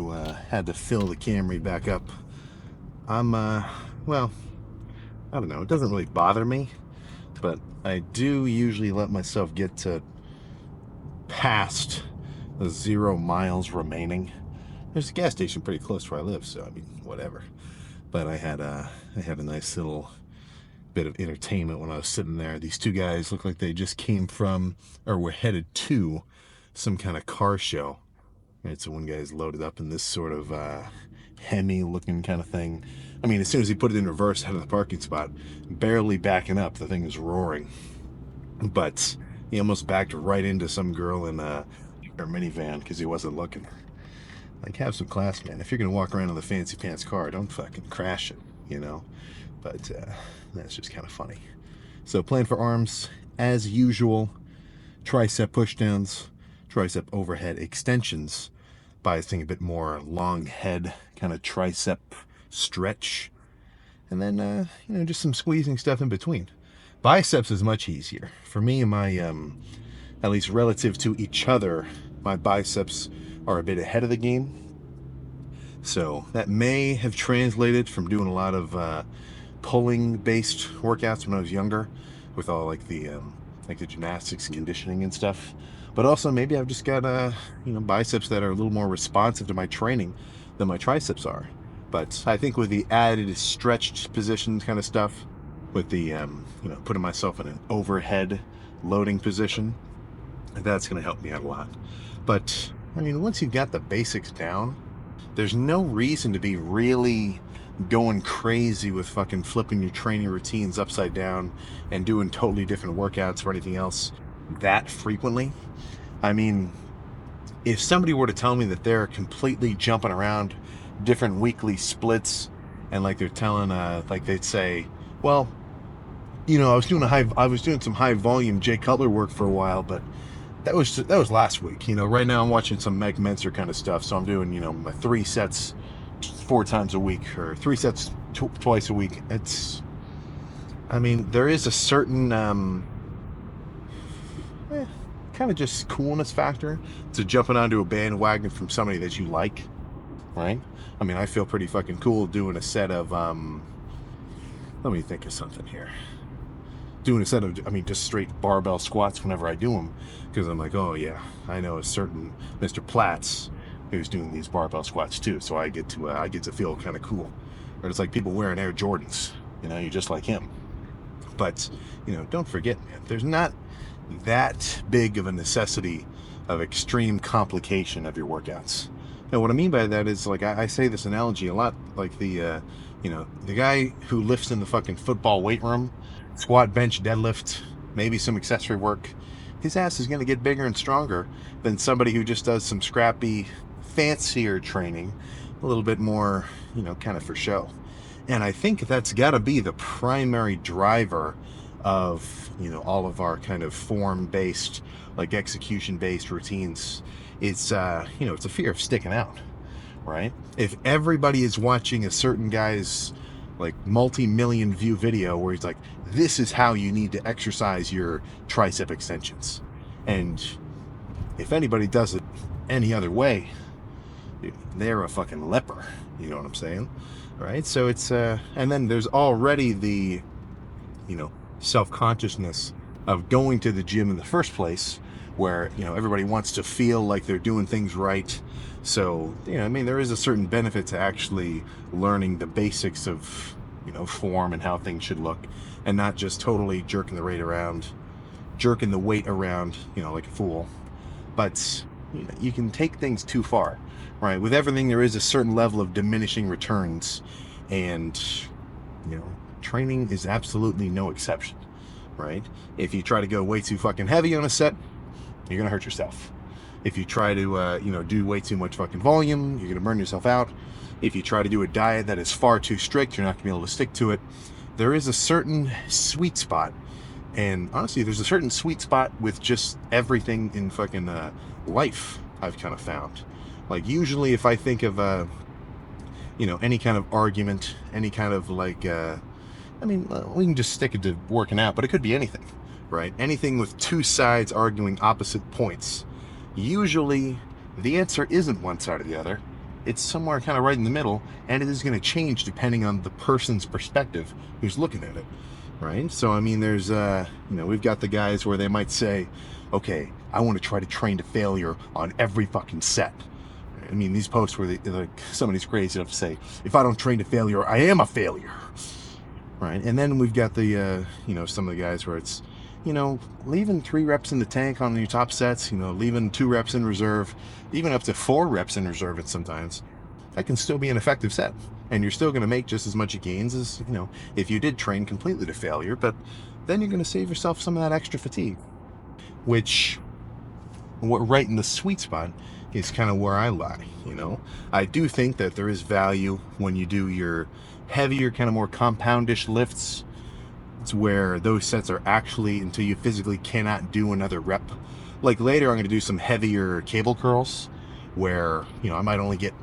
had to fill the Camry back up. I'm well, I don't know. It doesn't really bother me, but I do usually let myself get to past the 0 miles remaining. There's a gas station pretty close to where I live, so I mean, whatever. But I had a nice little bit of entertainment when I was sitting there. These two guys looked like they just came from or were headed to some kind of car show. Right, so one guy's loaded up in this sort of Hemi looking kind of thing. I mean, as soon as he put it in reverse out of the parking spot, barely backing up, the thing was roaring. But he almost backed right into some girl in her minivan because he wasn't looking. Like, have some class, man. If you're gonna walk around in the fancy pants car, don't fucking crash it, you know? But that's just kind of funny. So plan for arms, as usual, tricep pushdowns, tricep overhead extensions, biasing a bit more long head, kind of tricep stretch, and then, just some squeezing stuff in between. Biceps is much easier. For me, my, at least relative to each other, my biceps are a bit ahead of the game. So that may have translated from doing a lot of pulling based workouts when I was younger, with all like the gymnastics and conditioning and stuff. But also maybe I've just got biceps that are a little more responsive to my training than my triceps are. But I think with the added stretched position kind of stuff, with the putting myself in an overhead loading position, that's going to help me out a lot. But I mean, once you've got the basics down, there's no reason to be really going crazy with fucking flipping your training routines upside down and doing totally different workouts or anything else that frequently. I mean, if somebody were to tell me that they're completely jumping around different weekly splits, and like they're telling like they'd say, well, I was doing some high volume Jay Cutler work for a while, but that was last week. Right now I'm watching some Meg Menzer kind of stuff, so I'm doing my 3 sets 4 times a week, or 3 sets twice a week. There is a certain kind of just coolness factor to jumping onto a bandwagon from somebody that you like, right? I feel pretty fucking cool doing a set of let me think of something here. Doing a set of, just straight barbell squats whenever I do them, because I'm like, oh yeah, I know a certain Mr. Platts who's doing these barbell squats too, so I get to feel kind of cool. Or it's like people wearing Air Jordans, you're just like him. But don't forget, man, there's not that big of a necessity of extreme complication of your workouts. Now, what I mean by that is, like, I say this analogy a lot, like the guy who lifts in the fucking football weight room, squat, bench, deadlift, maybe some accessory work, his ass is going to get bigger and stronger than somebody who just does some scrappy, fancier training, a little bit more, kind of for show. And I think that's got to be the primary driver of, all of our kind of form-based, like execution-based routines. It's, it's a fear of sticking out, right? If everybody is watching a certain guy's like multi-million view video where he's like, this is how you need to exercise your tricep extensions, and if anybody does it any other way, they're a fucking leper, you know what I'm saying, right? So it's and then there's already the self-consciousness of going to the gym in the first place, where everybody wants to feel like they're doing things right. So there is a certain benefit to actually learning the basics of form and how things should look, and not just totally jerking the weight around like a fool. But you can take things too far, right? With everything, there is a certain level of diminishing returns, and training is absolutely no exception, right? If you try to go way too fucking heavy on a set, you're gonna hurt yourself. If you try to do way too much fucking volume, you're gonna burn yourself out. If you try to do a diet that is far too strict, you're not gonna be able to stick to it. There is a certain sweet spot, and honestly, there's a certain sweet spot with just everything in fucking life, I've kind of found. Like, usually if I think of any kind of argument, any kind of like we can just stick it to working out, but it could be anything, right? Anything with two sides arguing opposite points. Usually the answer isn't one side or the other. it's somewhere kind of right in the middle, and it is going to change depending on the person's perspective who's looking at it, right? So I mean, there's we've got the guys where they might say, okay, I want to try to train to failure on every fucking set. I mean, these posts where like somebody's crazy enough to say, if I don't train to failure, I am a failure, right? And then we've got the some of the guys where it's leaving 3 reps in the tank on your top sets, leaving 2 reps in reserve, even up to 4 reps in reserve at sometimes. That can still be an effective set, and you're still going to make just as much gains as if you did train completely to failure. But then you're going to save yourself some of that extra fatigue, which right in the sweet spot is kind of where I lie. I do think that there is value when you do your heavier, kind of more compoundish lifts. It's where those sets are actually until you physically cannot do another rep. Like later, I'm going to do some heavier cable curls where I might only get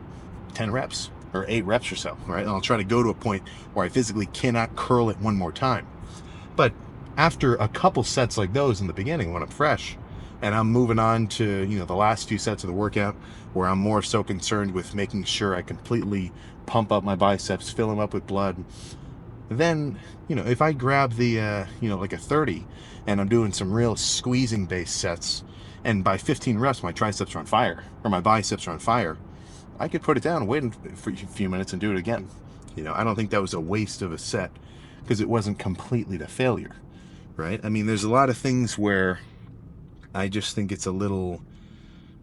10 reps or 8 reps or so, right? And I'll try to go to a point where I physically cannot curl it one more time. But after a couple sets like those in the beginning, when I'm fresh and I'm moving on to the last few sets of the workout, where I'm more so concerned with making sure I completely pump up my biceps, fill them up with blood, then if I grab the like a 30 and I'm doing some real squeezing based sets, and by 15 reps my triceps are on fire or my biceps are on fire, I could put it down and wait for a few minutes and do it again. I don't think that was a waste of a set because it wasn't completely to failure, right? I mean, there's a lot of things where I just think it's a little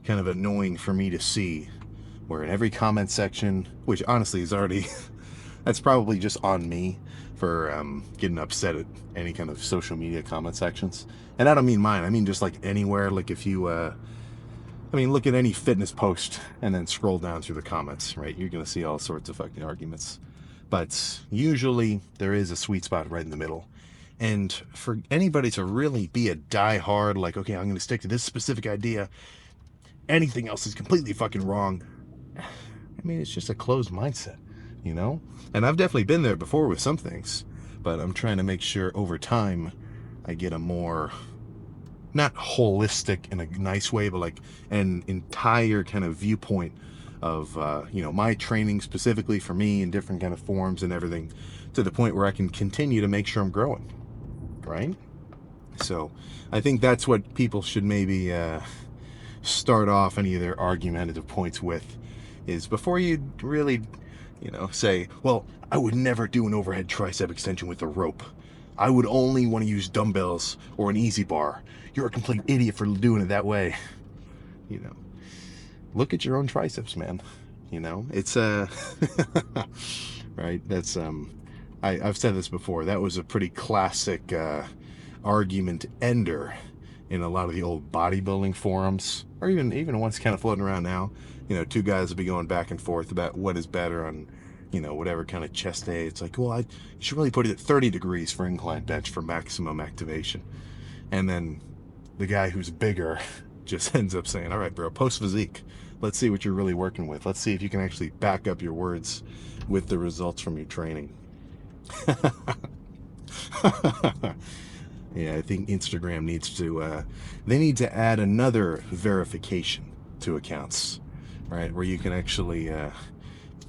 kind of annoying for me to see where in every comment section, which honestly is already that's probably just on me for getting upset at any kind of social media comment sections. And I don't mean mine, I mean just like anywhere. Like if you look at any fitness post and then scroll down through the comments, right? You're gonna see all sorts of fucking arguments. But usually there is a sweet spot right in the middle. And for anybody to really be a die-hard, like, okay, I'm gonna stick to this specific idea, anything else is completely fucking wrong. I mean, it's just a closed mindset, And I've definitely been there before with some things, but I'm trying to make sure over time I get a more, not holistic in a nice way, but like an entire kind of viewpoint of, my training specifically for me in different kind of forms and everything, to the point where I can continue to make sure I'm growing, right? So I think that's what people should maybe start off any of their argumentative points with, is before you really say, well, I would never do an overhead tricep extension with a rope, I would only want to use dumbbells or an easy bar, you're a complete idiot for doing it that way. Look at your own triceps, man. It's right, that's I've said this before, that was a pretty classic argument ender in a lot of the old bodybuilding forums, or even ones kind of floating around now. Two guys will be going back and forth about what is better on, whatever kind of chest day. It's like, well, you should really put it at 30 degrees for incline bench for maximum activation. And then the guy who's bigger just ends up saying, all right, bro, post physique. Let's see what you're really working with. Let's see if you can actually back up your words with the results from your training. Yeah, I think Instagram needs to, they need to add another verification to accounts, right? Where you can actually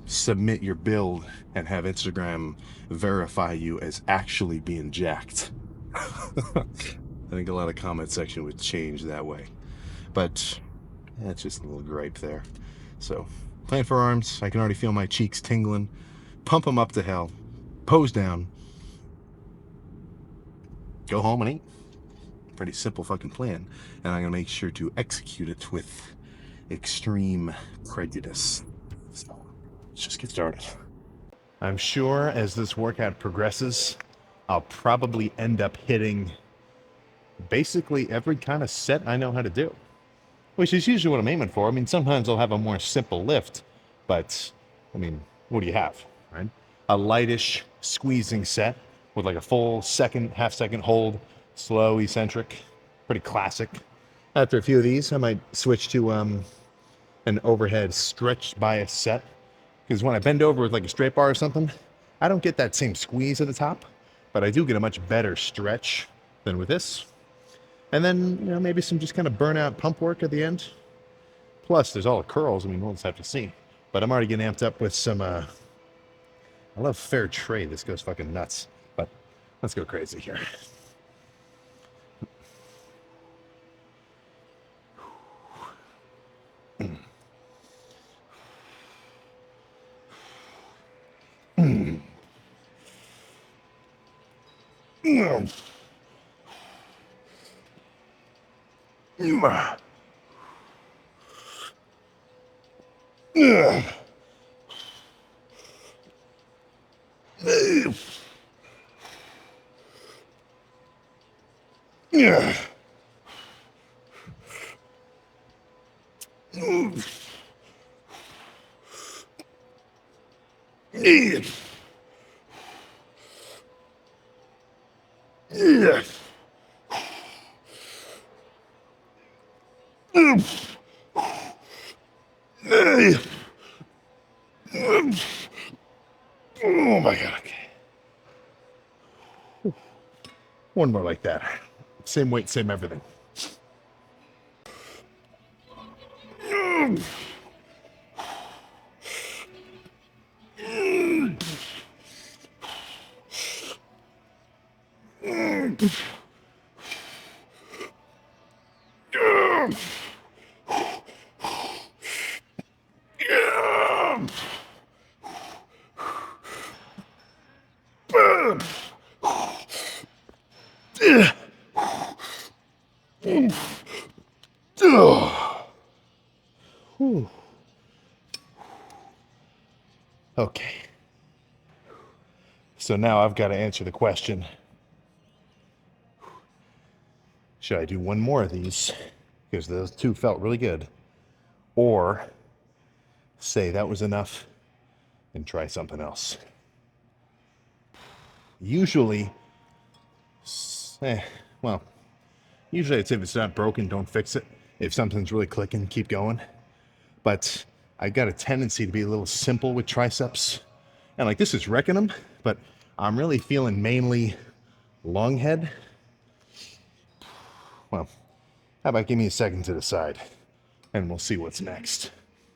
submit your build and have Instagram verify you as actually being jacked. I think a lot of comment section would change that way. But that's just a little gripe there. So, plan for arms. I can already feel my cheeks tingling. Pump them up to hell. Pose down. Go home and eat. Pretty simple fucking plan. And I'm going to make sure to execute it with extreme prejudice. So, let's just get started. I'm sure as this workout progresses, I'll probably end up hitting basically every kind of set I know how to do, which is usually what I'm aiming for. I mean, sometimes I'll have a more simple lift, but I mean, what do you have, right? A lightish squeezing set with like a full half second hold, slow, eccentric, pretty classic. After a few of these, I might switch to an overhead stretch bias set, because when I bend over with like a straight bar or something, I don't get that same squeeze at the top, but I do get a much better stretch than with this. And then, maybe some just kind of burnout pump work at the end. Plus, there's all the curls. I mean, we'll just have to see. But I'm already getting amped up with some, I love fair trade. This goes fucking nuts. But let's go crazy here. Oh my God. Okay. One more like that. Same weight, same everything. Okay. So now I've got to answer the question, should I do one more of these, because those two felt really good, or say that was enough and try something else? Usually, well, usually I'd say if it's not broken, don't fix it. If something's really clicking, keep going. But I got a tendency to be a little simple with triceps. And like, this is wrecking them, but I'm really feeling mainly long head. Well, how about give me a second to decide, and we'll see what's next.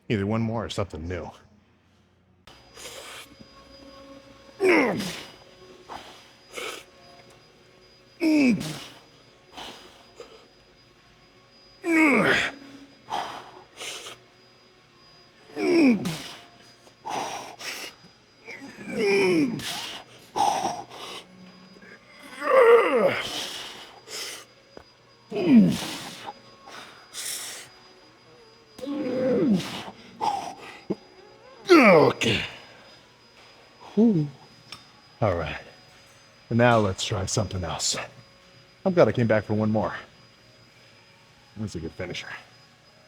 Either one more or something new. Okay. All right. And now let's try something else. I'm glad I came back for one more. That's a good finisher.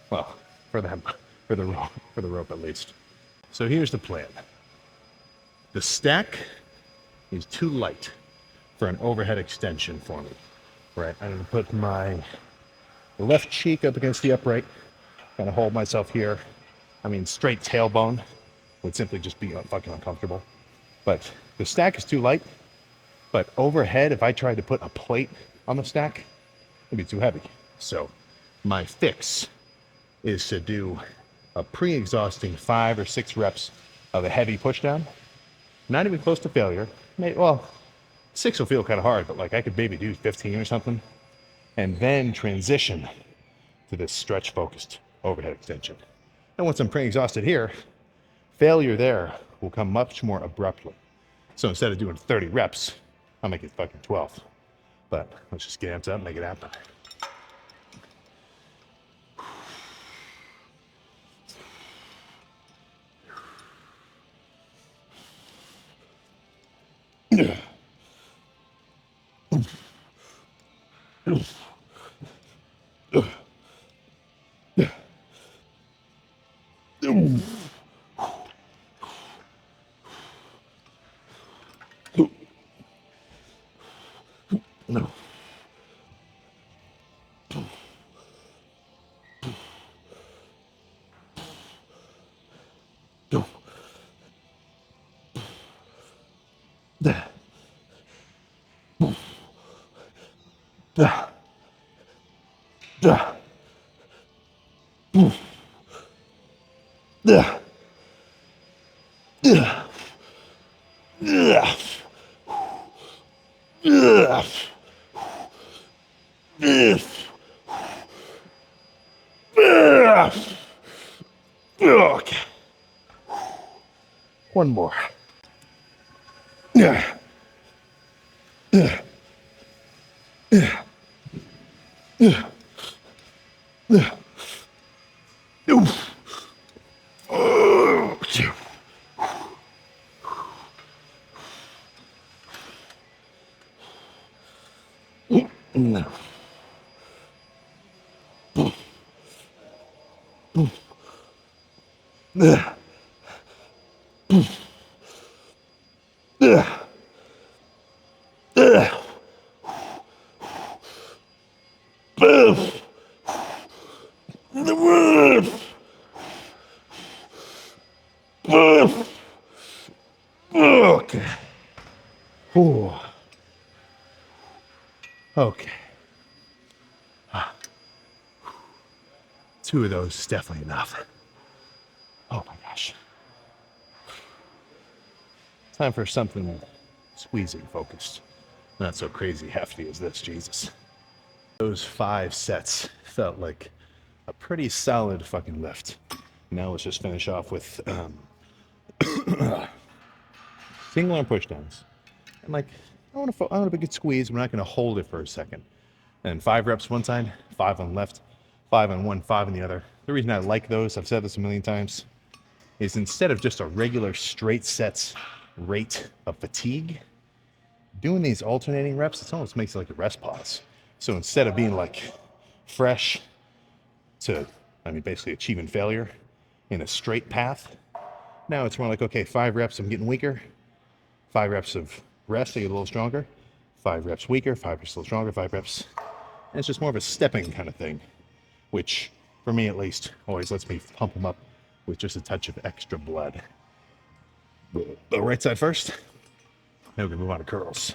Well, for the rope at least. So here's the plan. The stack is too light for an overhead extension for me. Right, I'm gonna put my left cheek up against the upright, kind of hold myself here. I mean, straight tailbone would simply just be fucking uncomfortable. But the stack is too light. But overhead, if I tried to put a plate on the stack, it'd be too heavy. So my fix is to do a pre-exhausting 5 or 6 reps of a heavy pushdown. Not even close to failure. Well, 6 will feel kind of hard, but like I could maybe do 15 or something. And then transition to this stretch-focused overhead extension. And once I'm pre-exhausted here, failure there will come much more abruptly. So instead of doing 30 reps, I'll make it fucking 12. But let's just get amped up and make it happen. No. Go. Okay. One more. Okay. Ooh. Okay. Two of those is definitely enough. Oh my gosh. Time for something squeezing focused. Not so crazy hefty as this, Jesus. Those 5 sets felt like a pretty solid fucking lift. Now let's just finish off with single arm pushdowns. And like, I want a good squeeze. We're not going to hold it for a second. And 5 reps one side, 5 on left, 5 on one, 5 on the other. The reason I like those, I've said this a million times, is instead of just a regular straight sets rate of fatigue, doing these alternating reps, it almost makes it like a rest pause. So instead of being like fresh to, basically achieving failure in a straight path, now it's more like, okay, 5 reps, I'm getting weaker. 5 reps of rest, I get a little stronger. 5 reps weaker, 5 reps a little stronger, 5 reps. And it's just more of a stepping kind of thing, which, for me at least, always lets me pump them up with just a touch of extra blood. The right side first. Now we're gonna move on to curls.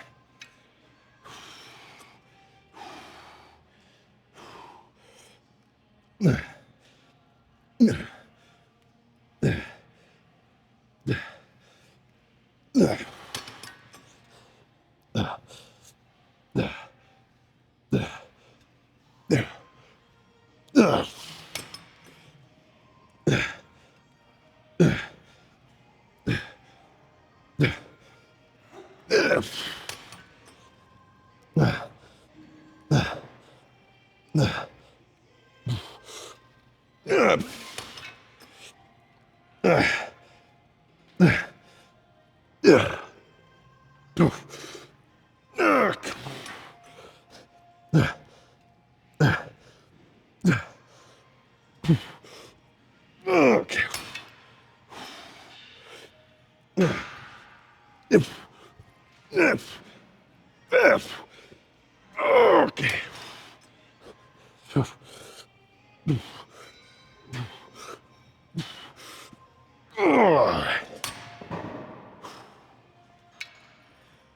Okay.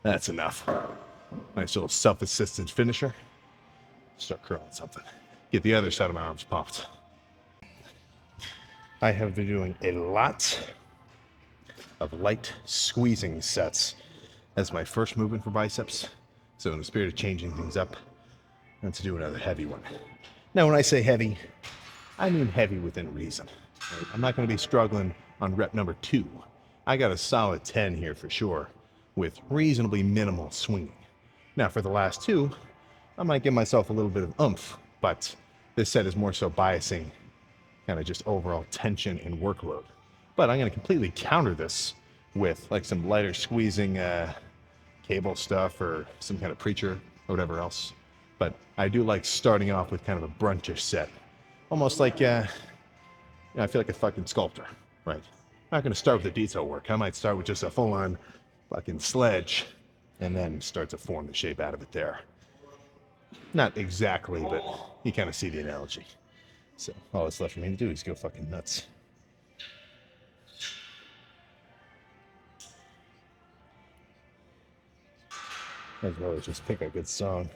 That's enough. Nice little self-assisted finisher. Start curling something. Get the other side of my arms pumped. I have been doing a lot of light squeezing sets as my first movement for biceps. So in the spirit of changing things up, I'm going to do another heavy one. Now, when I say heavy, I mean heavy within reason. Right? I'm not going to be struggling on rep number 2. I got a solid 10 here for sure, with reasonably minimal swinging. Now, for the last 2, I might give myself a little bit of oomph, but this set is more so biasing kind of just overall tension and workload. But I'm going to completely counter this with like some lighter squeezing cable stuff or some kind of preacher or whatever else. But I do like starting off with kind of a brunchish set. Almost like, I feel like a fucking sculptor, right? I'm not going to start with the detail work. I might start with just a full-on fucking sledge and then start to form the shape out of it there. Not exactly, but you kind of see the analogy. So all that's left for me to do is go fucking nuts. As well as just pick a good song.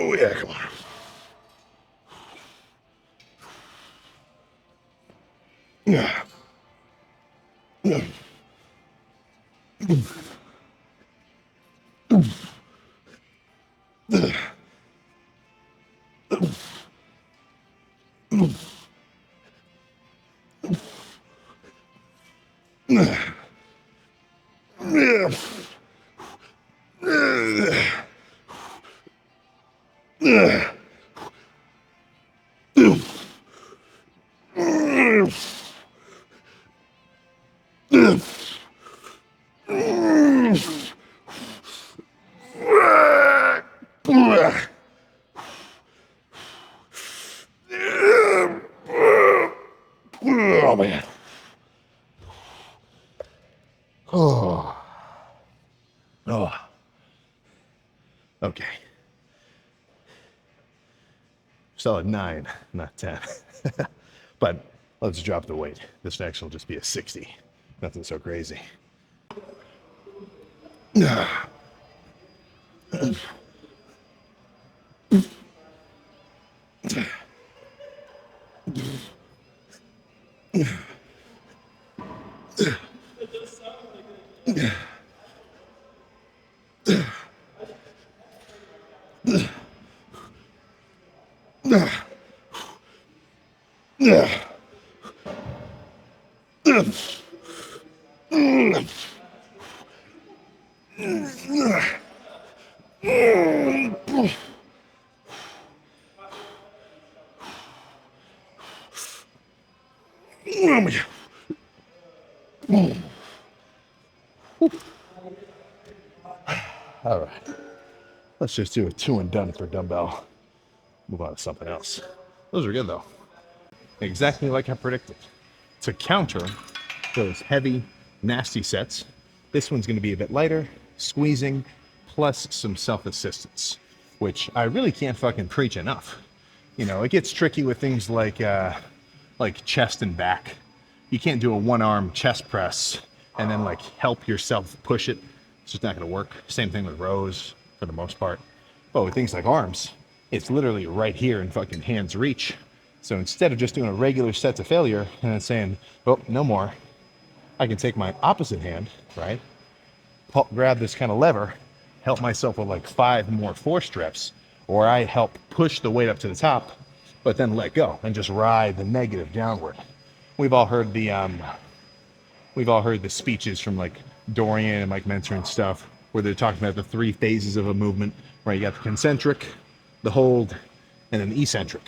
Oh yeah, come on. Yeah. Yeah. Oh man. Oh. Oh. Okay. Solid 9, not 10. But let's drop the weight. This next will just be a 60. Nothing so crazy. All right. Let's just do a 2 and done for dumbbell. Move on to something else. Those are good though. Exactly like I predicted. To counter those heavy, nasty sets, this one's going to be a bit lighter, squeezing, plus some self-assistance, which I really can't fucking preach enough. You know, it gets tricky with things like chest and back. You can't do a one-arm chest press and then like help yourself push it. It's just not going to work. Same thing with rows for the most part. But with things like arms, it's literally right here in fucking hand's reach. So instead of just doing a regular set to failure and then saying, oh, no more, I can take my opposite hand, right? Grab this kind of lever, help myself with like 5 more force reps, or I help push the weight up to the top, but then let go and just ride the negative downward. We've all heard the speeches from like Dorian and Mike Mentor and stuff, where they're talking about the 3 phases of a movement, right? You got the concentric, the hold, and then the eccentric,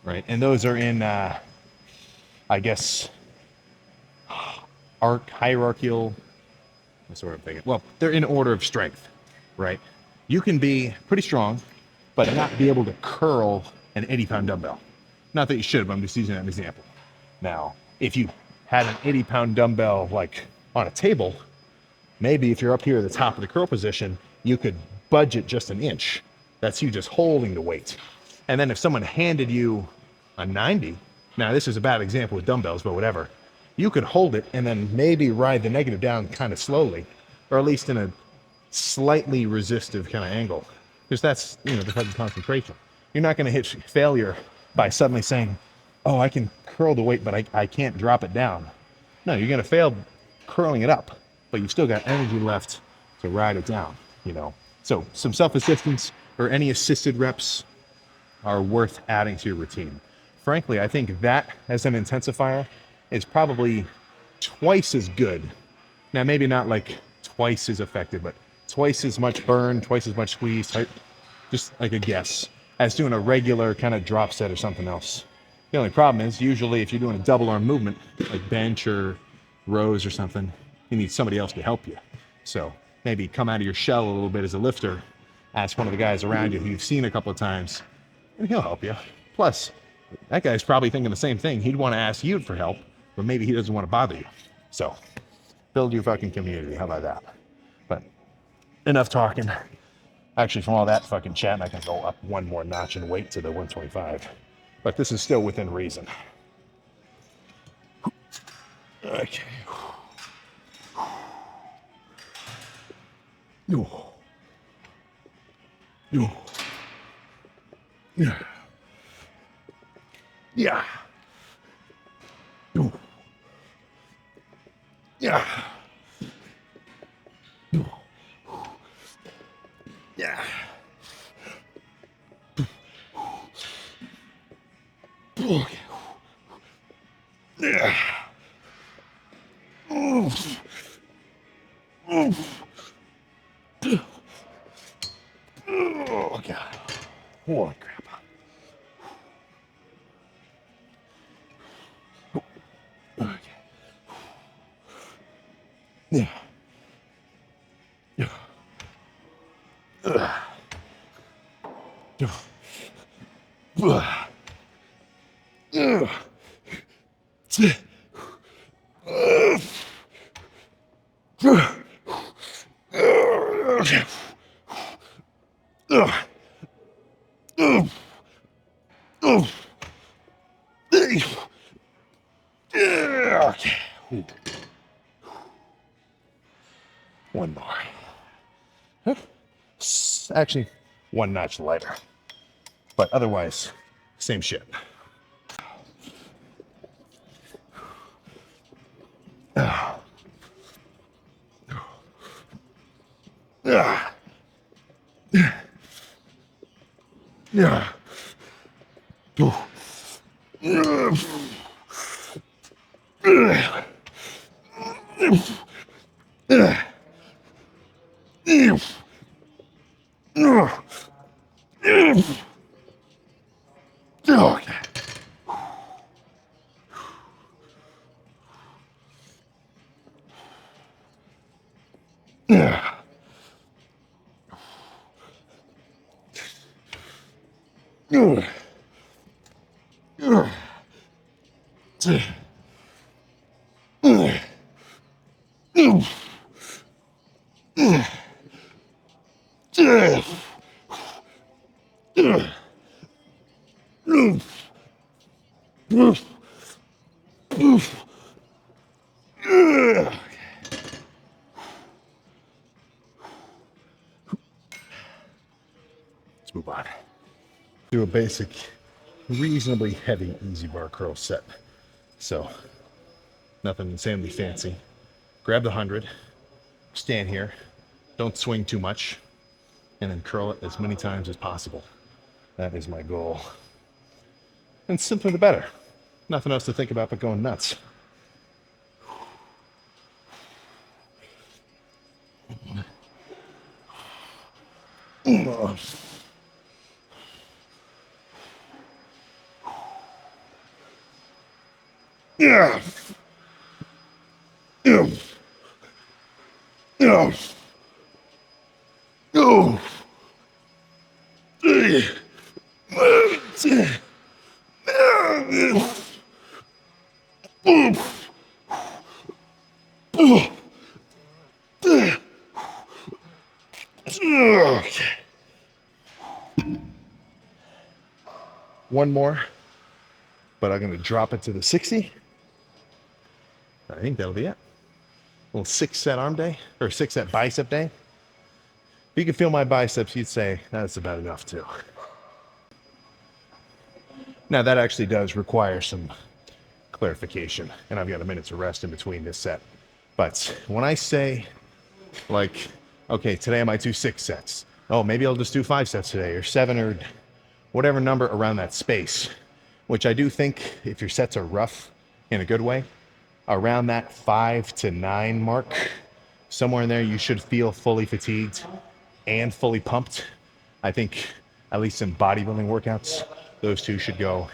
right? And those are in, I guess, hierarchical. That's what I'm thinking. Well, they're in order of strength, right? You can be pretty strong, but not be able to curl an 80-pound dumbbell. Not that you should, but I'm just using that as an example. Now, if you had an 80-pound dumbbell like on a table, maybe if you're up here at the top of the curl position, you could budge it just an inch. That's you just holding the weight. And then if someone handed you a 90, now this is a bad example with dumbbells, but whatever, you could hold it and then maybe ride the negative down kind of slowly, or at least in a slightly resistive kind of angle, because that's, you know, the type of concentration. You're not going to hit failure by suddenly saying, oh, I can curl the weight, but I can't drop it down. No, you're going to fail curling it up, but you've still got energy left to ride it down, you know. So some self-assistance or any assisted reps are worth adding to your routine. Frankly, I think that as an intensifier is probably twice as good. Now, maybe not like twice as effective, but twice as much burn, twice as much squeeze, just like a guess, as doing a regular kind of drop set or something else. The only problem is usually if you're doing a double arm movement, like bench or rows or something, you need somebody else to help you. So maybe come out of your shell a little bit as a lifter, ask one of the guys around you who you've seen a couple of times, and he'll help you. Plus, that guy's probably thinking the same thing. He'd want to ask you for help, but maybe he doesn't want to bother you. So build your fucking community. How about that? But enough talking. Actually, from all that fucking chatting, I can go up one more notch in weight to the 125. But this is still within reason. Okay. Yeah. Yeah. Yeah. Yeah. Okay. Yeah. Oh, God. Holy crap. Okay. Yeah. Yeah. Okay. One more. Actually, one notch lighter. But otherwise, same shit. Yeah. Yeah. Okay. Yeah. Let's move on. Do a basic, reasonably heavy easy bar curl set. So, nothing insanely fancy. Grab the 100, stand here, don't swing too much, and then curl it as many times as possible. That is my goal. And simpler the better. Nothing else to think about but going nuts. Yeah. Yeah. Yeah. Oh. One more, but I'm going to drop it to the 60. I think that'll be it. A little 6-set arm day, or 6-set bicep day. If you can feel my biceps, you'd say that's about enough too. Now that actually does require some clarification, and I've got a minute to rest in between this set. But when I say, like, okay, today I might do 6 sets. Oh, maybe I'll just do 5 sets today, or 7, or whatever number around that space, which I do think if your sets are rough in a good way, around that 5 to 9 mark, somewhere in there, you should feel fully fatigued and fully pumped. I think, at least in bodybuilding workouts, those two should go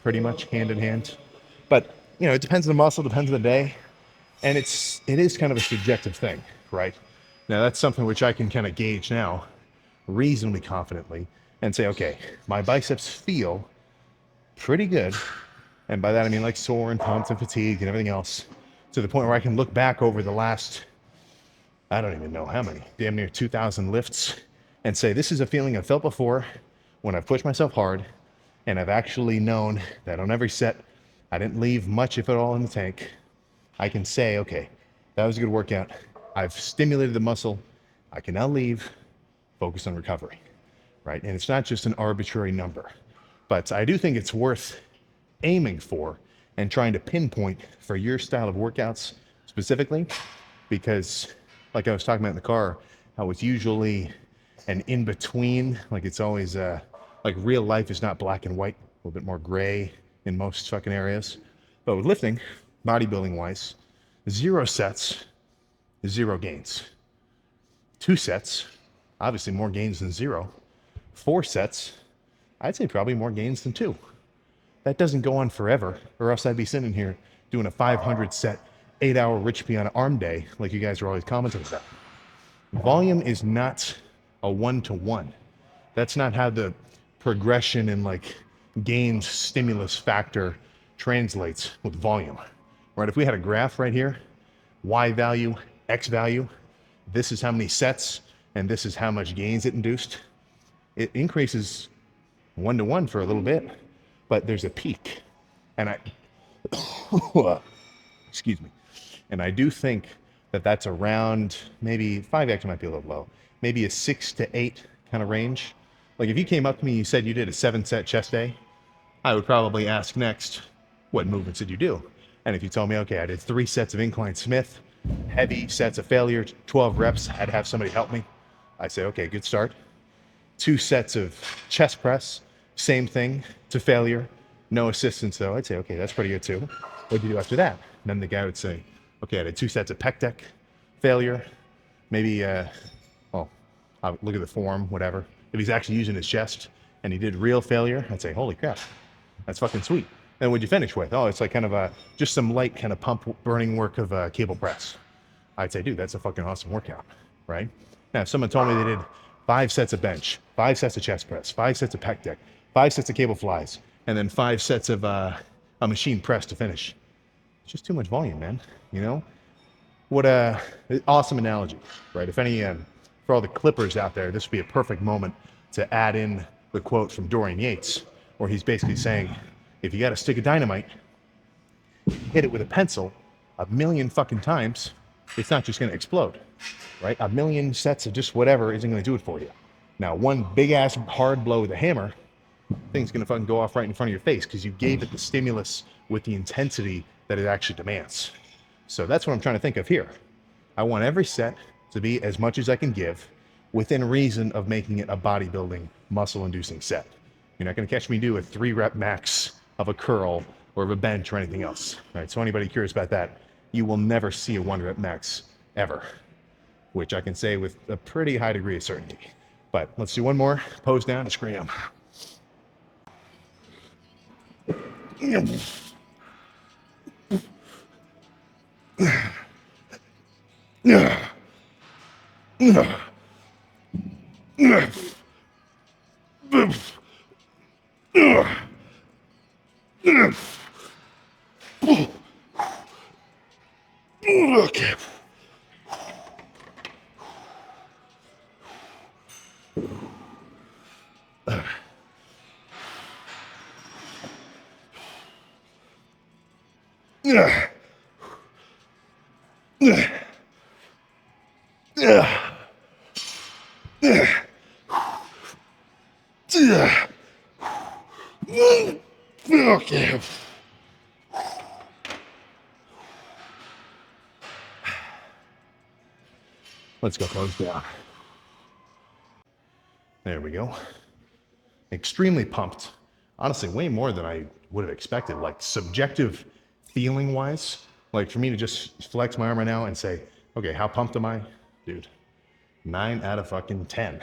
pretty much hand in hand. But, you know, it depends on the muscle, depends on the day. And it is kind of a subjective thing, right? Now, that's something which I can kind of gauge now reasonably confidently and say, okay, my biceps feel pretty good. And by that, I mean like sore and pumped and fatigued and everything else, to the point where I can look back over the last, I don't even know how many, damn near 2,000 lifts, and say, this is a feeling I've felt before when I've pushed myself hard, and I've actually known that on every set, I didn't leave much, if at all, in the tank. I can say, okay, that was a good workout. I've stimulated the muscle. I can now leave, focus on recovery, right? And it's not just an arbitrary number, but I do think it's worth aiming for and trying to pinpoint for your style of workouts specifically, because like I was talking about in the car, how it's usually an in between, like it's always like real life is not black and white, a little bit more gray in most fucking areas. But with lifting, bodybuilding wise, 0 sets, 0 gains. 2 sets, obviously more gains than 0. 4 sets, I'd say probably more gains than 2. That doesn't go on forever, or else I'd be sitting here doing a 500 set, 8-hour Rich Piana arm day like you guys are always commenting about. Volume is not a one-to-one. That's not how the progression and like gains stimulus factor translates with volume, right? If we had a graph right here, Y value, X value, this is how many sets, and this is how much gains it induced. It increases one-to-one for a little bit, but there's a peak. And excuse me. And I do think that that's around maybe 5X might be a little low, maybe a 6 to 8 kind of range. Like if you came up to me and you said you did a 7-set chest day, I would probably ask next, what movements did you do? And if you told me, okay, I did 3 sets of incline Smith, heavy sets of failure, 12 reps, I'd have somebody help me. I say, okay, good start. 2 sets of chest press, same thing to failure, no assistance though. I'd say, okay, that's pretty good too. What do you do after that? And then the guy would say, okay, I did 2 sets of pec deck, failure, maybe, well, I'll look at the form, whatever. If he's actually using his chest and he did real failure, I'd say, holy crap, that's fucking sweet. And what'd you finish with? Oh, it's like kind of a, just some light kind of pump burning work of cable press. I'd say, dude, that's a fucking awesome workout, right? Now, if someone told me they did 5 sets of bench, 5 sets of chest press, 5 sets of pec deck, 5 sets of cable flies, and then 5 sets of a machine press to finish, it's just too much volume, man. You know? What a awesome analogy, right? If any, for all the clippers out there, this would be a perfect moment to add in the quote from Dorian Yates, where he's basically saying, if you got a stick of dynamite, hit it with a pencil 1,000,000 fucking times, it's not just going to explode, right? 1,000,000 sets of just whatever isn't going to do it for you. Now, one big ass hard blow with a hammer, thing's going to fucking go off right in front of your face because you gave it the stimulus with the intensity that it actually demands. So that's what I'm trying to think of here. I want every set to be as much as I can give within reason of making it a bodybuilding, muscle-inducing set. You're not going to catch me do a 3-rep max of a curl or of a bench or anything else. Right? So anybody curious about that, you will never see a 1-rep max ever, which I can say with a pretty high degree of certainty. But let's do one more. Pose down and scream. Okay. Okay. Let's go close down. There we go. Extremely pumped. Honestly, way more than I would have expected. Like subjective feeling wise, like for me to just flex my arm right now and say, okay, how pumped am I? Dude, 9 out of fucking 10.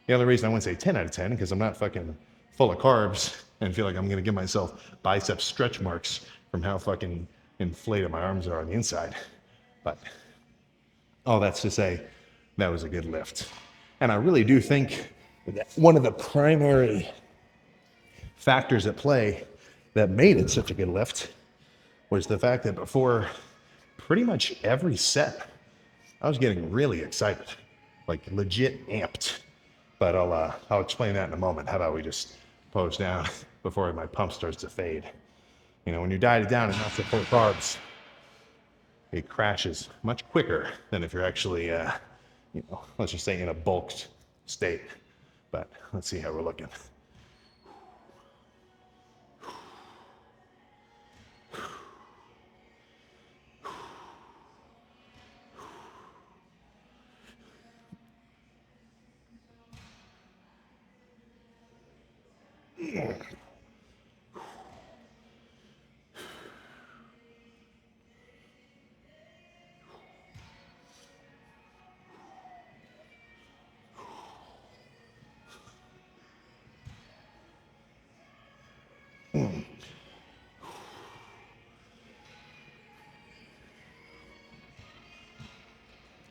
The other reason I wouldn't say 10 out of 10, because I'm not fucking full of carbs and feel like I'm gonna give myself bicep stretch marks from how fucking inflated my arms are on the inside. But all that's to say, that was a good lift. And I really do think that one of the primary factors at play that made it such a good lift was the fact that before pretty much every set, I was getting really excited, like legit amped. But I'll explain that in a moment. How about we just pose down before my pump starts to fade? You know, when you diet it down and not so full of carbs, it crashes much quicker than if you're actually, you know, let's just say in a bulked state. But let's see how we're looking.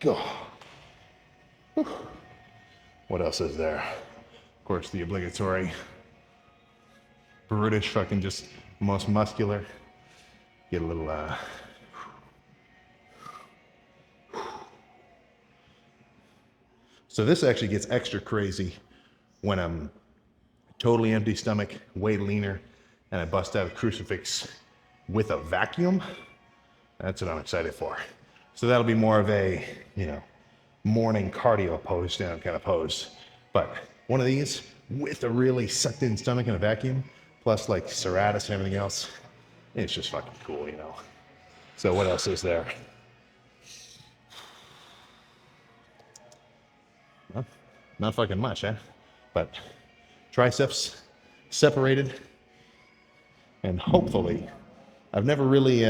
Go. What else is there? Of course, the obligatory British fucking just most muscular. Get a little So this actually gets extra crazy when I'm totally empty stomach, way leaner, and I bust out a crucifix with a vacuum. That's what I'm excited for. So that'll be more of a, morning cardio pose down kind of pose. But one of these with a really sucked in stomach and a vacuum, plus like serratus and everything else, it's just fucking cool, So what else is there? Well, not fucking much, huh? But triceps separated, and hopefully, I've never really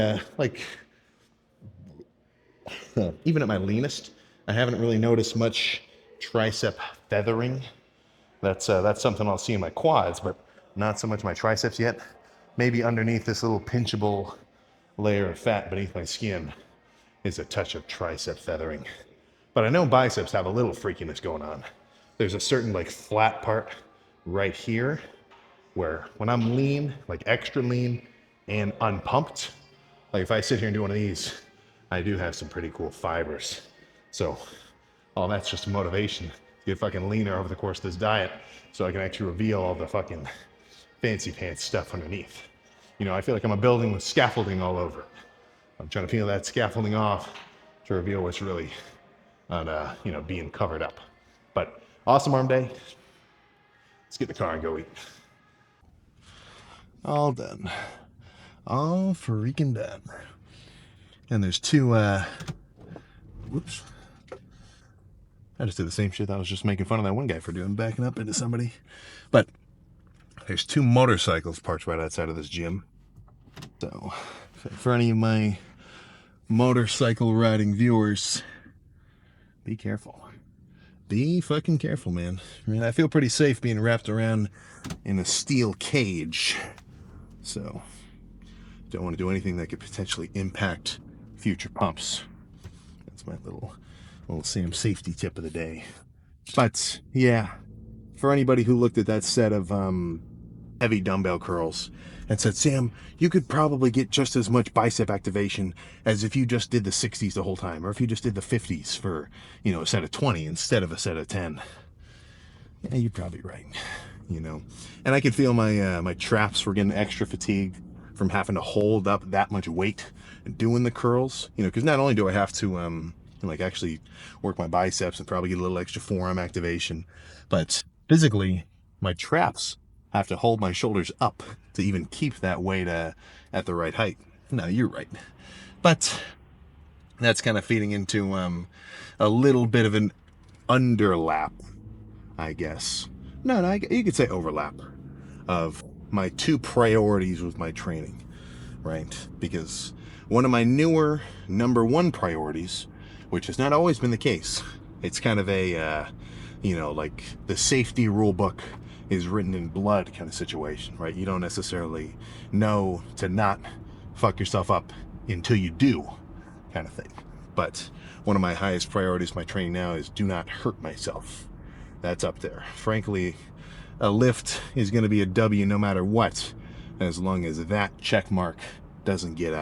even at my leanest, I haven't really noticed much tricep feathering. That's something I'll see in my quads, but not so much my triceps yet. Maybe underneath this little pinchable layer of fat beneath my skin is a touch of tricep feathering. But I know biceps have a little freakiness going on. There's a certain like flat part right here where when I'm lean, like extra lean and unpumped, like if I sit here and do one of these, I do have some pretty cool fibers. So all that's just a motivation to get fucking leaner over the course of this diet so I can actually reveal all the fucking fancy pants stuff underneath. I feel like I'm a building with scaffolding all over it. I'm trying to peel that scaffolding off to reveal what's really on, being covered up. But awesome arm day. Let's get in the car and go eat. All done. All freaking done. And there's two, whoops. I just did the same shit that I was just making fun of that one guy for doing, backing up into somebody. But there's two motorcycles parked right outside of this gym. So, for any of my motorcycle riding viewers, be careful. Be fucking careful, man. I mean, I feel pretty safe being wrapped around in a steel cage. So, don't want to do anything that could potentially impact future pumps. That's my little Sam safety tip of the day. But, yeah, for anybody who looked at that set of heavy dumbbell curls and said, Sam, you could probably get just as much bicep activation as if you just did the 60s the whole time, or if you just did the 50s for, a set of 20 instead of a set of 10. Yeah, you're probably right. And I could feel my traps were getting extra fatigued from having to hold up that much weight and doing the curls, because not only do I have to actually work my biceps and probably get a little extra forearm activation, but physically my traps have to hold my shoulders up to even keep that weight at the right height. No, you're right. But that's kind of feeding into a little bit of an underlap, I guess. No, you could say overlap of my two priorities with my training, right? Because one of my newer number one priorities, which has not always been the case, it's kind of a, like the safety rule book is written in blood kind of situation, right? You don't necessarily know to not fuck yourself up until you do kind of thing. But one of my highest priorities in my training now is do not hurt myself. That's up there. Frankly, a lift is going to be a W no matter what, as long as that check mark doesn't get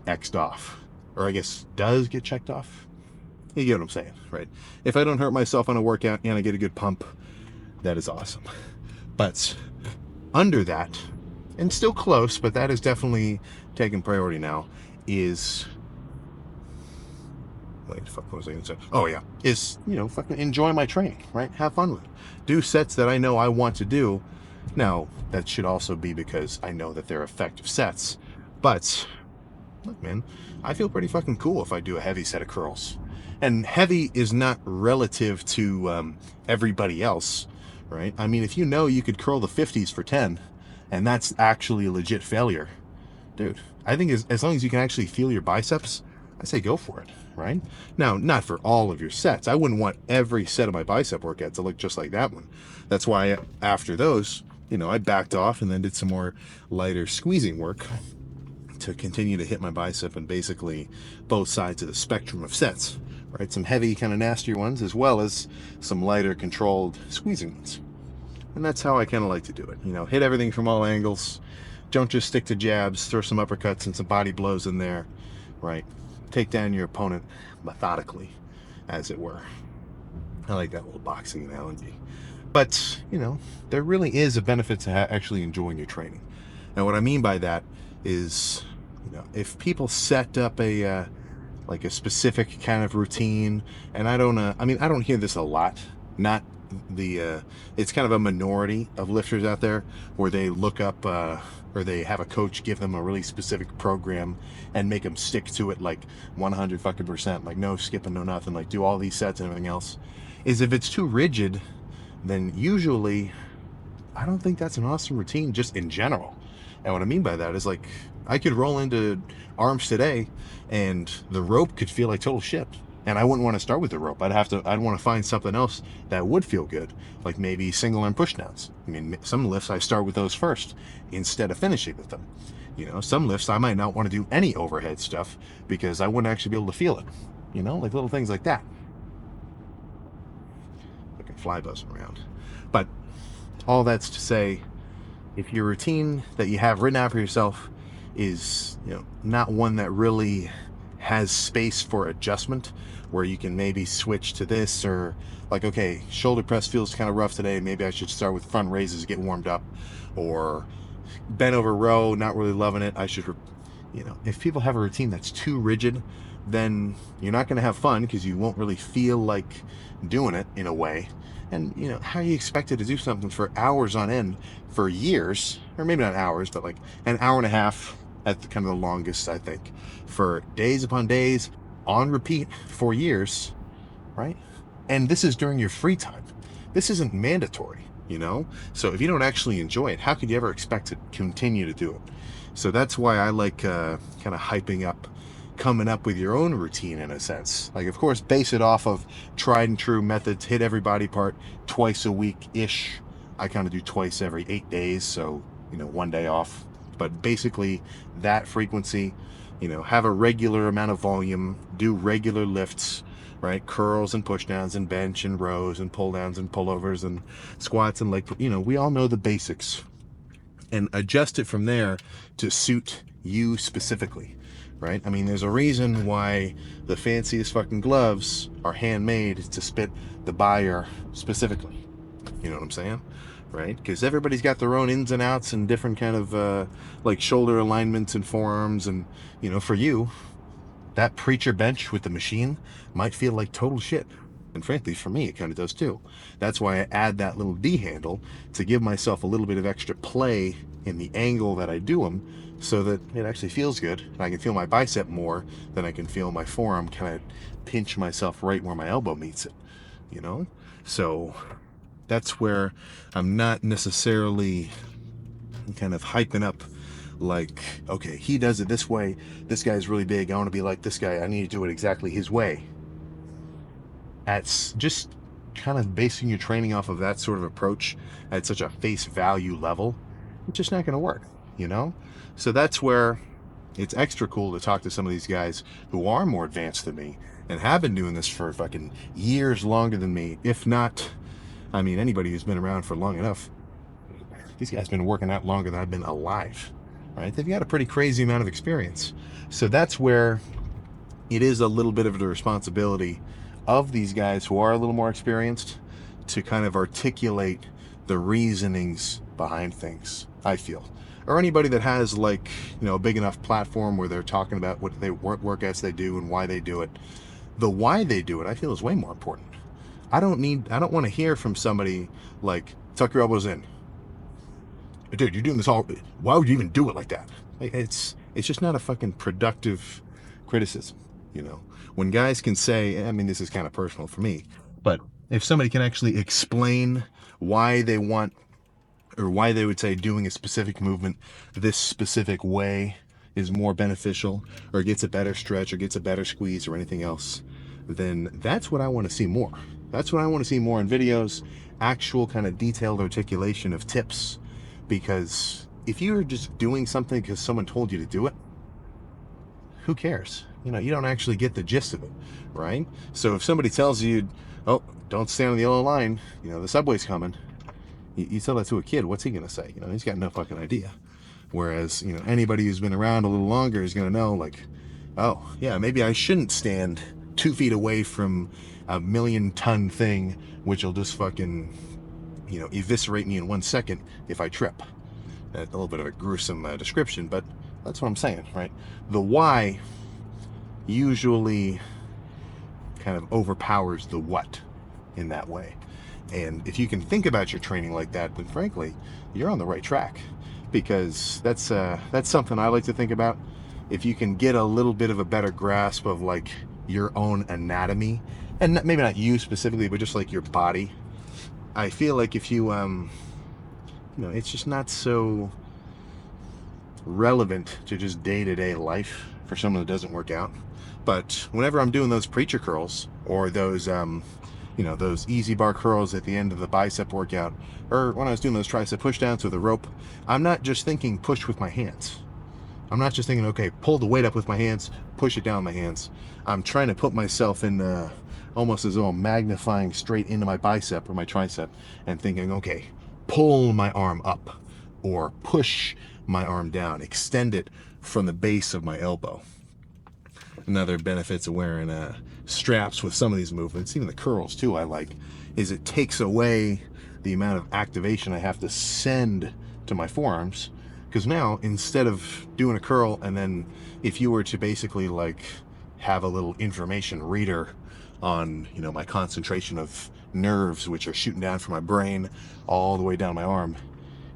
X'd off. Or I guess does get checked off. You get what I'm saying, right? If I don't hurt myself on a workout and I get a good pump, that is awesome. But under that, and still close, but that is definitely taking priority now, is Wait, fuck, what was I gonna say? Oh yeah, is, you know, fucking enjoy my training, right? Have fun with it. Do sets that I know I want to do. Now, that should also be because I know that they're effective sets. But look, man, I feel pretty fucking cool if I do a heavy set of curls. And heavy is not relative to everybody else, right? I mean, if you know you could curl the 50s for 10, and that's actually a legit failure, dude, I think as long as you can actually feel your biceps, I say go for it, right? Now, not for all of your sets. I wouldn't want every set of my bicep workout to look just like that one. That's why after those, you know, I backed off and then did some more lighter squeezing work to continue to hit my bicep and basically both sides of the spectrum of sets, right? Some heavy, kind of nastier ones, as well as some lighter, controlled squeezing ones. And that's how I kind of like to do it. You know, hit everything from all angles. Don't just stick to jabs. Throw some uppercuts and some body blows in there, right? Take down your opponent methodically, as it were. I like that little boxing analogy. But, you know, there really is a benefit to actually enjoying your training. And what I mean by that is, you know, if people set up a like a specific kind of routine, and I don't hear this a lot. Not the it's kind of a minority of lifters out there where they look up or they have a coach give them a really specific program and make them stick to it like 100 fucking percent, like no skipping, no nothing, like do all these sets and everything else. Is if it's too rigid, then usually I don't think that's an awesome routine just in general. And what I mean by that is like I could roll into arms today and the rope could feel like total shit. And I wouldn't want to start with the rope. I'd want to find something else that would feel good. Like maybe single arm pushdowns. I mean, some lifts I start with those first instead of finishing with them. You know, some lifts I might not want to do any overhead stuff because I wouldn't actually be able to feel it. You know, like little things like that. Fucking fly buzzing around. But all that's to say, if your routine that you have written out for yourself is, you know, not one that really has space for adjustment, where you can maybe switch to this, or like, okay, shoulder press feels kind of rough today, maybe I should start with front raises to get warmed up, or bent over row, not really loving it, I should, you know, if people have a routine that's too rigid, then you're not going to have fun because you won't really feel like doing it in a way. And, you know, how you expected to do something for hours on end for years, or maybe not hours, but like an hour and a half at the kind of the longest, I think, for days upon days on repeat for years, right? And this is during your free time. This isn't mandatory, you know? So if you don't actually enjoy it, how could you ever expect to continue to do it? So that's why I like kind of hyping up, coming up with your own routine in a sense. Like, of course, base it off of tried and true methods, hit every body part twice a week-ish. I kind of do twice every 8 days, so, you know, 1 day off. But basically that frequency, you know, have a regular amount of volume, do regular lifts, right? Curls and push downs and bench and rows and pull downs and pullovers and squats and leg, you know, we all know the basics, and adjust it from there to suit you specifically, right? I mean, there's a reason why the fanciest fucking gloves are handmade to fit the buyer specifically. You know what I'm saying? Right? Because everybody's got their own ins and outs and different kind of like shoulder alignments and forearms. And, you know, for you, that preacher bench with the machine might feel like total shit. And frankly, for me, it kind of does too. That's why I add that little D handle to give myself a little bit of extra play in the angle that I do them, so that it actually feels good. And I can feel my bicep more than I can feel my forearm kind of pinch myself right where my elbow meets it, you know? So that's where I'm not necessarily kind of hyping up like, okay, he does it this way, this guy's really big, I want to be like this guy, I need to do it exactly his way. At just kind of basing your training off of that sort of approach at such a face value level, it's just not going to work, you know? So that's where it's extra cool to talk to some of these guys who are more advanced than me and have been doing this for fucking years longer than me, if not, I mean, anybody who's been around for long enough. These guys have been working out longer than I've been alive, right? They've got a pretty crazy amount of experience. So that's where it is a little bit of the responsibility of these guys who are a little more experienced to kind of articulate the reasonings behind things, I feel. Or anybody that has, like, you know, a big enough platform where they're talking about what workouts they do and why they do it. The why they do it, I feel, is way more important. I don't want to hear from somebody like, tuck your elbows in. Dude, you're doing this all, why would you even do it like that? It's just not a fucking productive criticism, you know? When guys can say, I mean, this is kind of personal for me, but if somebody can actually explain why they want, or why they would say doing a specific movement this specific way is more beneficial, or gets a better stretch, or gets a better squeeze, or anything else, then that's what I want to see more. That's what I want to see more in videos, actual kind of detailed articulation of tips. Because if you're just doing something because someone told you to do it, who cares? You know, you don't actually get the gist of it, right? So if somebody tells you, oh, don't stand on the yellow line, you know, the subway's coming, you tell that to a kid, what's he going to say? You know, he's got no fucking idea. Whereas, you know, anybody who's been around a little longer is going to know, like, oh, yeah, maybe I shouldn't stand 2 feet away from a 1,000,000-ton thing, which will just fucking, you know, eviscerate me in 1 second if I trip. A little bit of a gruesome description, but that's what I'm saying, right? The why usually kind of overpowers the what in that way. And if you can think about your training like that, then frankly, you're on the right track. Because that's something I like to think about. If you can get a little bit of a better grasp of like your own anatomy, and maybe not you specifically, but just like your body, I feel like if you you know, it's just not so relevant to just day-to-day life for someone that doesn't work out. But whenever I'm doing those preacher curls, or those you know, those easy bar curls at the end of the bicep workout, or when I was doing those tricep pushdowns with a rope, I'm not just thinking push with my hands. I'm not just thinking, okay, pull the weight up with my hands, push it down with my hands. I'm trying to put myself in almost as though I'm magnifying straight into my bicep or my tricep and thinking, okay, pull my arm up or push my arm down, extend it from the base of my elbow. Another benefits of wearing straps with some of these movements, even the curls too, I like, is it takes away the amount of activation I have to send to my forearms. Because now, instead of doing a curl, and then if you were to basically like have a little information reader on, you know, my concentration of nerves, which are shooting down from my brain all the way down my arm,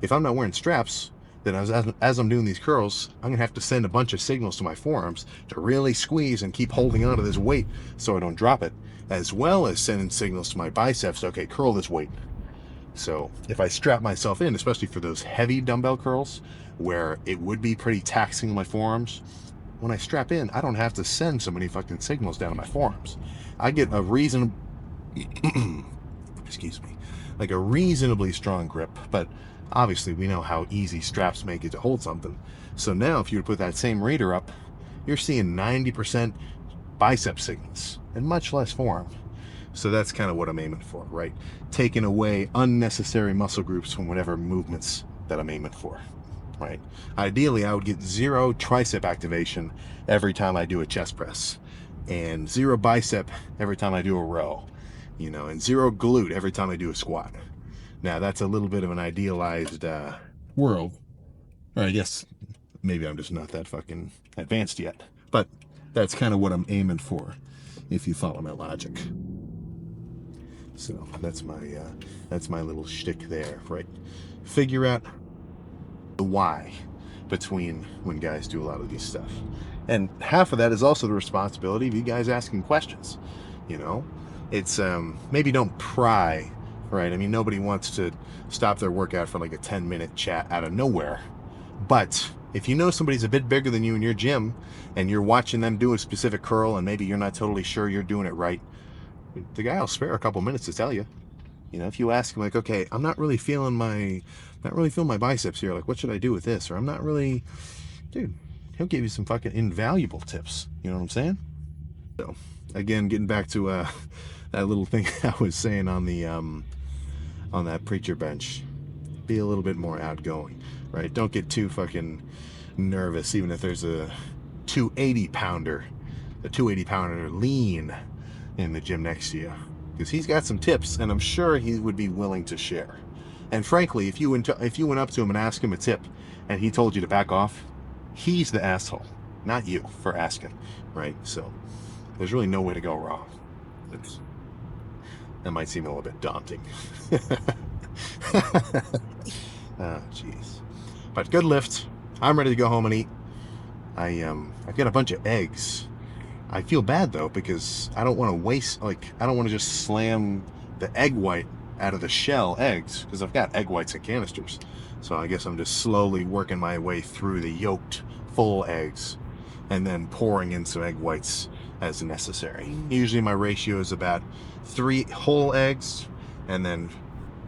if I'm not wearing straps, then as I'm doing these curls, I'm gonna have to send a bunch of signals to my forearms to really squeeze and keep holding on to this weight so I don't drop it, as well as sending signals to my biceps, okay, curl this weight. So if I strap myself in, especially for those heavy dumbbell curls, where it would be pretty taxing on my forearms, when I strap in, I don't have to send so many fucking signals down to my forearms. I get a excuse me, like a reasonably strong grip, but obviously we know how easy straps make it to hold something. So now if you were to put that same reader up, you're seeing 90% bicep signals and much less forearm. So that's kind of what I'm aiming for, right? Taking away unnecessary muscle groups from whatever movements that I'm aiming for, right? Ideally, I would get 0 tricep activation every time I do a chest press, and 0 bicep every time I do a row, you know, and 0 glute every time I do a squat. Now, that's a little bit of an idealized world, or I guess maybe I'm just not that fucking advanced yet, but that's kind of what I'm aiming for, if you follow my logic. So that's my little shtick there, right? Figure out the why between when guys do a lot of these stuff, and half of that is also the responsibility of you guys asking questions. You know, it's maybe don't pry, right? I mean, nobody wants to stop their workout for like a 10-minute chat out of nowhere, but if you know somebody's a bit bigger than you in your gym and you're watching them do a specific curl and maybe you're not totally sure you're doing it right, the guy will spare a couple minutes to tell you. You know, if you ask him like, okay, I'm not really feeling my biceps here. Like, what should I do with this? Or I'm not really, dude, he'll give you some fucking invaluable tips. You know what I'm saying? So, again, getting back to that little thing I was saying on the on that preacher bench, be a little bit more outgoing, right? Don't get too fucking nervous, even if there's a 280-pounder lean in the gym next to you, because he's got some tips, and I'm sure he would be willing to share. And frankly, if you went up to him and asked him a tip, and he told you to back off, he's the asshole, not you, for asking, right? So There's really no way to go wrong. That might seem a little bit daunting. Oh, jeez. But good lift. I'm ready to go home and eat. I've got a bunch of eggs. I feel bad though because I don't want to waste. I don't want to just slam the egg white out of the shell eggs because I've got egg whites in canisters. So I guess I'm just slowly working my way through the yolked full eggs and then pouring in some egg whites as necessary. Usually my ratio is about 3 whole eggs and then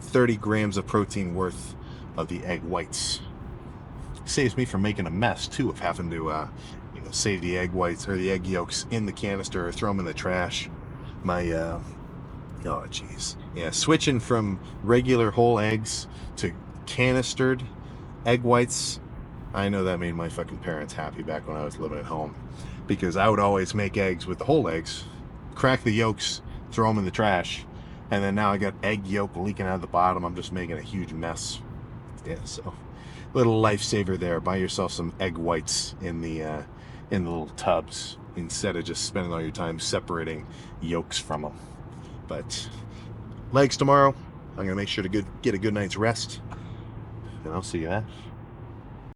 30 grams of protein worth of the egg whites. Saves me from making a mess too of having to save the egg whites or the egg yolks in the canister or throw them in the trash. My oh jeez, yeah, switching from regular whole eggs to canistered egg whites, I know that made my fucking parents happy back when I was living at home, because I would always make eggs with the whole eggs, crack the yolks, throw them in the trash, and then now I got egg yolk leaking out of the bottom. I'm just making a huge mess. Yeah, so little lifesaver there. Buy yourself some egg whites in the little tubs instead of just spending all your time separating yolks from them. But legs tomorrow. I'm gonna make sure to get a good night's rest, and I'll see you, man.